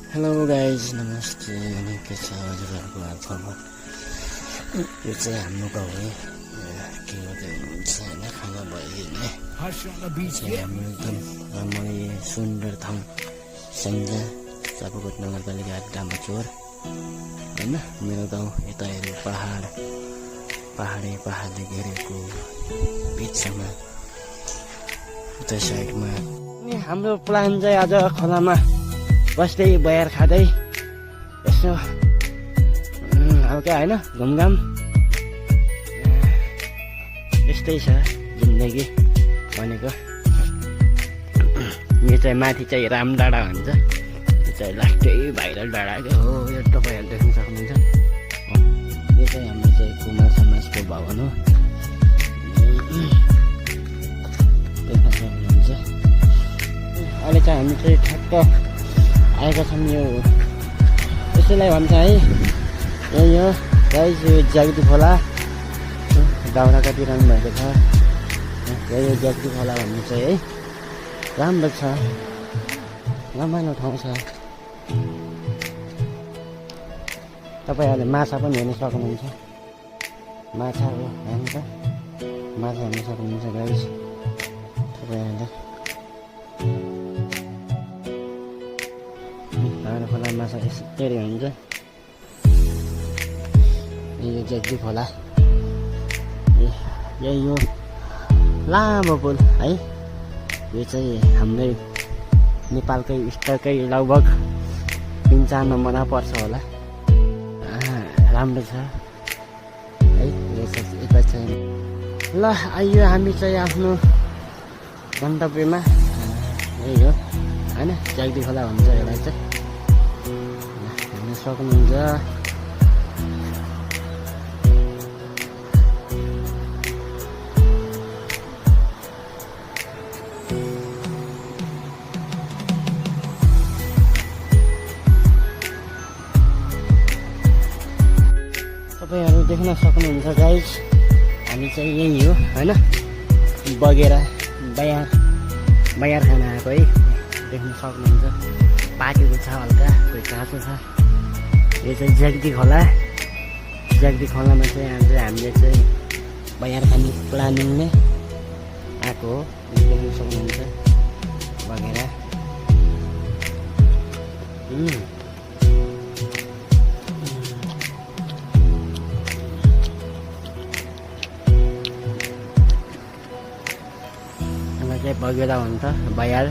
Hello guys, नमस्ते। अनि के छ हजुरहरूको हालखबर? यो चाहिँ हाम्रो गाउँ है। के गर्दै हुनुहुन्छ होइन? खाना भयो होइन? हाम्रो एकदम रमाइलो सुन्दर ठाउँ सन्जा चापाकोट नगरपालिका डाम्बोचोर होइन। मेरो गाउँ यता हेऱ्यो पहाडले घेरेको बिचमा उता साइडमा। अनि हाम्रो प्लान चाहिँ आज खोलामा बस्दै बयार खाँदै यसो हल्का होइन घुमघाम यस्तै छ जिन्दगी भनेको। यो चाहिँ माथि चाहिँ राम डाँडा भन्छ, यो चाहिँ लास्टै भाइरल डाँडा क्या हो। यो तपाईँहरूले देख्न सक्नुहुन्छ। यो चाहिँ हाम्रो चाहिँ कुमार समाजको भवन हो, देख्न सक्नुहुन्छ। अहिले चाहिँ हामी चाहिँ ठ्याक्क आएका छौँ। यो यसैलाई भन्छ है, यही हो गाइस, यो ज्याग्दी खोला। दाउरा कतिरहनु भएको छ, यही ज्याग्दी खोला भन्ने चाहिँ है। राम्रो छ, रमाइलो ठाउँ छ। तपाईँहरूले माछा पनि हेर्न सक्नुहुन्छ। माछा हो हेर्नु त, माछा हेर्न सक्नुहुन्छ गाइस तपाईँहरूले। खोला माछा यसरी हुन्छ। यो ज्याग्दी खोला, यही हो लामो पुल है। यो चाहिँ हाम्रै नेपालकै स्तरकै लगभग 3-4 नम्बरमा पर्छ होला। राम्रो छ है। यता चाहिँ ल आइयो हामी चाहिँ आफ्नो गन्तव्यमा। यही हो होइन, ज्याग्दी खोला भन्छ यसलाई चाहिँ। हेर्न सक्नुहुन्छ। तपाईँहरू देख्न सक्नुहुन्छ गाइस, हामी चाहिँ यही हो होइन, बगेर बयार खान आएको है। देख्न सक्नुहुन्छ, पाकेको छ हल्का, कोही काँचो छ। यो चाहिँ ज्याग्दी खोला। ज्याग्दी खोलामा चाहिँ आज हामीले चाहिँ बयार खाने प्लानिङले आएको हो। देख्न सक्नुहुन्छ बगेर। यसलाई चाहिँ बगेरा भन्छ, बयार।